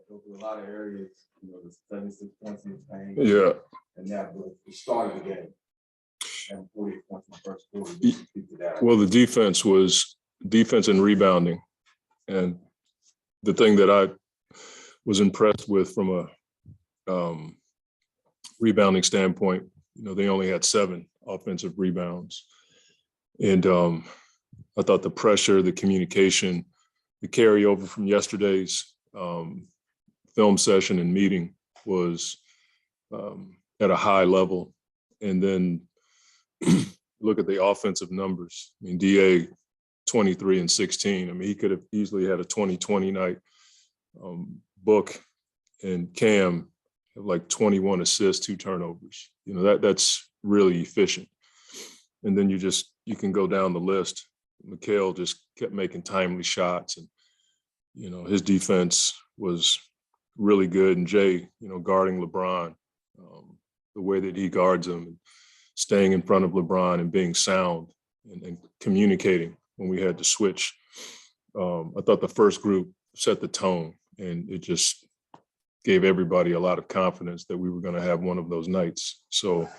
Go through a lot of areas, the 76 points in the paint. Yeah. And that was the start of the game. And 48 points in the first quarter. Speak to that. Well, the defense was defense and rebounding. And the thing that I was impressed with from a rebounding standpoint, they only had 7 offensive rebounds. And I thought the pressure, the communication, the carryover from yesterday's film session and meeting was at a high level. And then look at the offensive numbers. I mean, DA 23 and 16. I mean, he could have easily had a 20-20 night. Book and Cam have like 21 assists, 2 turnovers. That's really efficient. And then you can go down the list. Mikal just kept making timely shots, and his defense was really good. And Jay, guarding LeBron, the way that he guards him, and staying in front of LeBron and being sound and communicating when we had to switch. I thought the first group set the tone, and it just gave everybody a lot of confidence that we were going to have one of those nights. So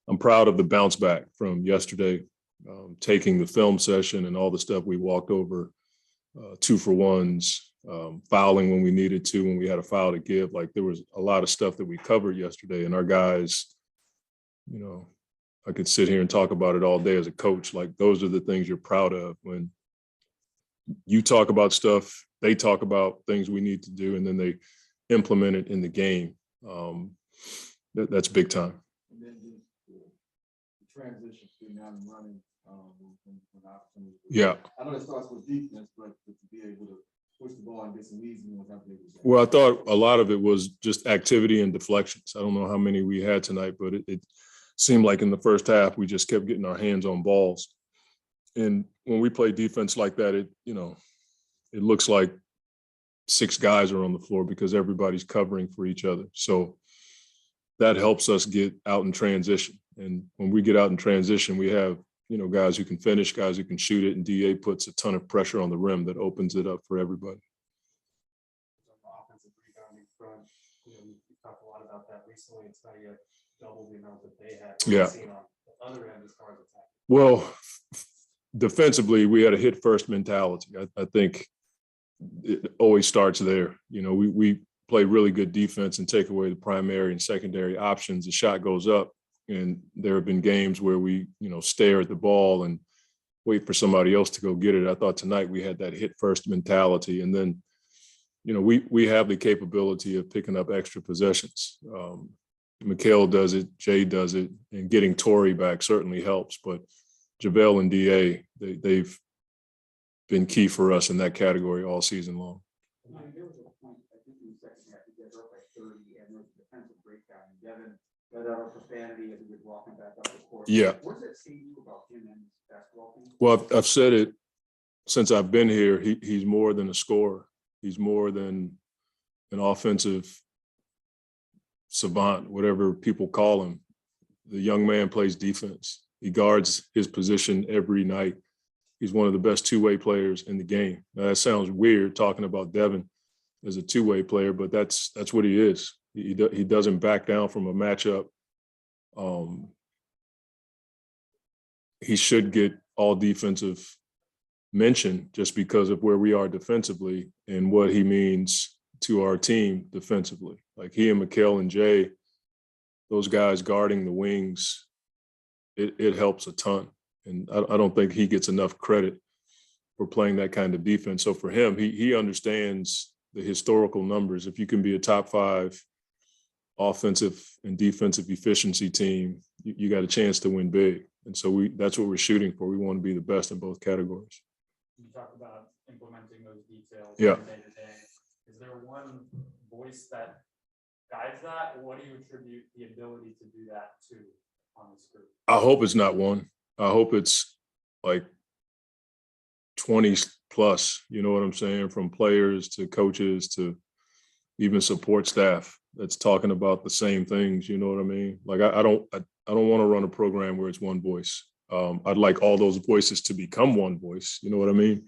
I'm proud of the bounce back from yesterday, taking the film session and all the stuff we walked over, 2-for-1s, fouling when we needed to, when we had a foul to give. Like, there was a lot of stuff that we covered yesterday, and our guys, I could sit here and talk about it all day as a coach. Like, those are the things you're proud of when you talk about stuff, they talk about things we need to do, and then they implement it in the game. That's big time. And then the transition to now running when opportunity. Yeah. I know it starts with defense, but to be able to push the ball and get some easy ones, how big was that? Well, I thought a lot of it was just activity and deflections. I don't know how many we had tonight, but it seemed like in the first half we just kept getting our hands on balls. And when we play defense like that, it looks like 6 guys are on the floor because everybody's covering for each other. So that helps us get out in transition. And when we get out in transition, we have, guys who can finish, guys who can shoot it, and DA puts a ton of pressure on the rim that opens it up for everybody. Offensive rebounding front, we talked a lot about that recently. It's not yet double the amount that they had. Yeah. Seen on the other end as far as attack. Well, defensively, we had a hit first mentality. I think it always starts there. We play really good defense and take away the primary and secondary options. The shot goes up, and there have been games where we, stare at the ball and wait for somebody else to go get it. I thought tonight we had that hit first mentality, and then, we have the capability of picking up extra possessions. Mikal does it, Jay does it, and getting Torrey back certainly helps. But JaVale and DA, they've been key for us in that category all season long. There was a point, I think in the second half, you guys were up by 30, and there was a defensive breakdown. And Devin let out a profanity as he was walking back up the court. Yeah. What does that say to you about him and his basketball team? Well, I've said it since I've been here. He's more than a scorer. He's more than an offensive savant, whatever people call him. The young man plays defense. He guards his position every night. He's one of the best two-way players in the game. Now, that sounds weird talking about Devin as a two-way player, but that's what he is. He doesn't back down from a matchup. He should get all defensive mention just because of where we are defensively and what he means to our team defensively. Like, he and Mikal and Jay, those guys guarding the wings, it helps a ton. And I don't think he gets enough credit for playing that kind of defense. So for him, he understands the historical numbers. If you can be a top 5 offensive and defensive efficiency team, you got a chance to win big. And so that's what we're shooting for. We want to be the best in both categories. You talk about implementing those details Yeah. day to day. Is there one voice that guides that, or what do you attribute the ability to do that to on this group? I hope it's not one. I hope it's like 20 plus, you know what I'm saying? From players to coaches to even support staff that's talking about the same things, you know what I mean? Like, I I don't want to run a program where it's one voice. I'd like all those voices to become one voice. You know what I mean?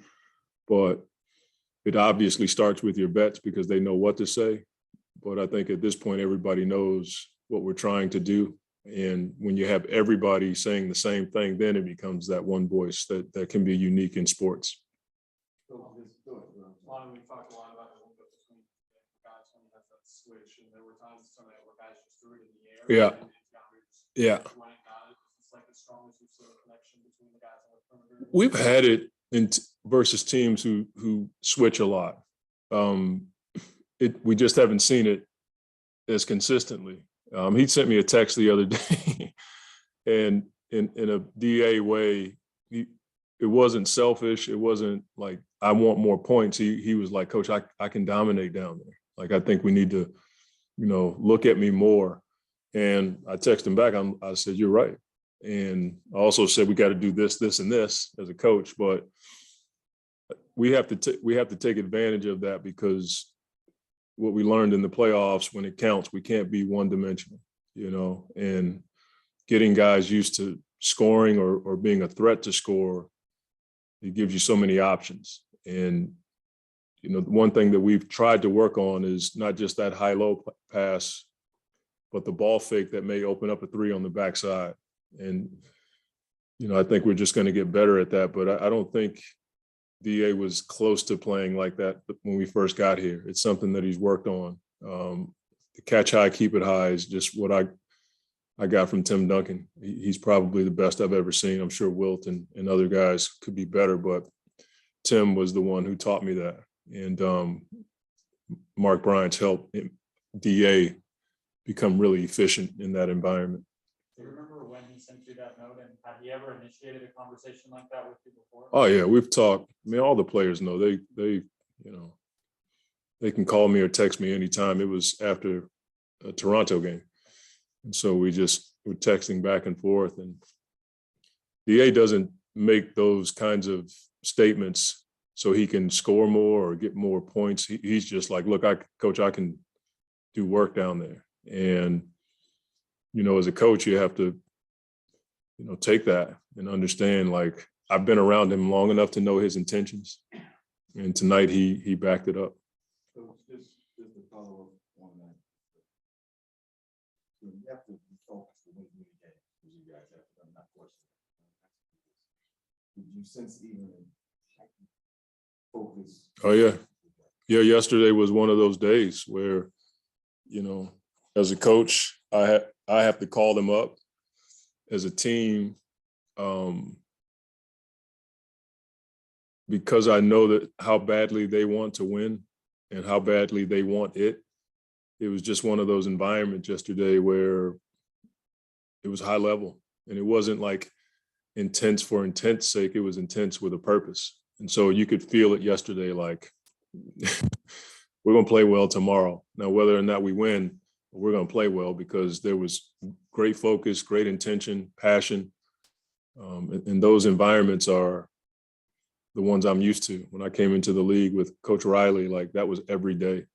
But it obviously starts with your vets because they know what to say. But I think at this point, everybody knows what we're trying to do. And when you have everybody saying the same thing, then it becomes that one voice that can be unique in sports. We talked a lot about the link between guys when you have that switch, and there were times tonight where guys just threw it in the air. Yeah. Yeah. It's like the strongest connection between the guys on the perimeter. We've had it in versus teams who switch a lot. We just haven't seen it as consistently. He sent me a text the other day, and in a DA way, it wasn't selfish. It wasn't like I want more points. He was like, Coach, I can dominate down there. Like I think we need to, look at me more. And I texted him back. I said, you're right. And I also said we got to do this, this, and this as a coach. But we have to take advantage of that because what we learned in the playoffs, when it counts, we can't be one-dimensional, and getting guys used to scoring or being a threat to score, it gives you so many options. And, one thing that we've tried to work on is not just that high-low pass, but the ball fake that may open up a three on the backside. And, I think we're just going to get better at that. But I don't think DA was close to playing like that when we first got here. It's something that he's worked on. The catch high, keep it high is just what I got from Tim Duncan. He's probably the best I've ever seen. I'm sure Wilt and other guys could be better, but Tim was the one who taught me that. And Mark Bryant's helped DA become really efficient in that environment. Do you remember when he sent you that note, and have he ever initiated a conversation like that with you before? Oh yeah, we've talked. I mean, all the players know they can call me or text me anytime. It was after a Toronto game. And so we're texting back and forth, and DA doesn't make those kinds of statements so he can score more or get more points. He's just like, look, Coach, I can do work down there. And, as a coach, you have to, take that and understand, like, I've been around him long enough to know his intentions. And tonight he backed it up. So just to follow up on that. You have to focus the way you get because you guys have to not force it. Did you sense even focus? Oh yeah. Yeah, yesterday was one of those days where, as a coach, I have to call them up as a team because I know that how badly they want to win and how badly they want it. It was just one of those environments yesterday where it was high level, and it wasn't like intense for intense sake. It was intense with a purpose. And so you could feel it yesterday, like we're going to play well tomorrow. Now, whether or not we win, we're going to play well because there was great focus, great intention, passion. And those environments are the ones I'm used to. When I came into the league with Coach Riley, like that was every day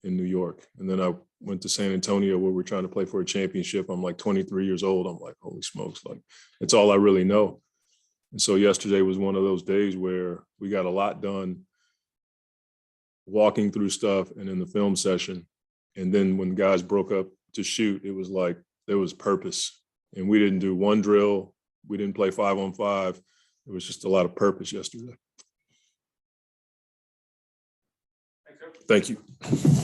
in New York. And then I went to San Antonio where we're trying to play for a championship. I'm like 23 years old. I'm like, holy smokes, like it's all I really know. And so yesterday was one of those days where we got a lot done walking through stuff and in the film session. And then when guys broke up to shoot, it was like there was purpose. And we didn't do one drill. We didn't play 5-on-5. It was just a lot of purpose yesterday. Thank you. Thank you.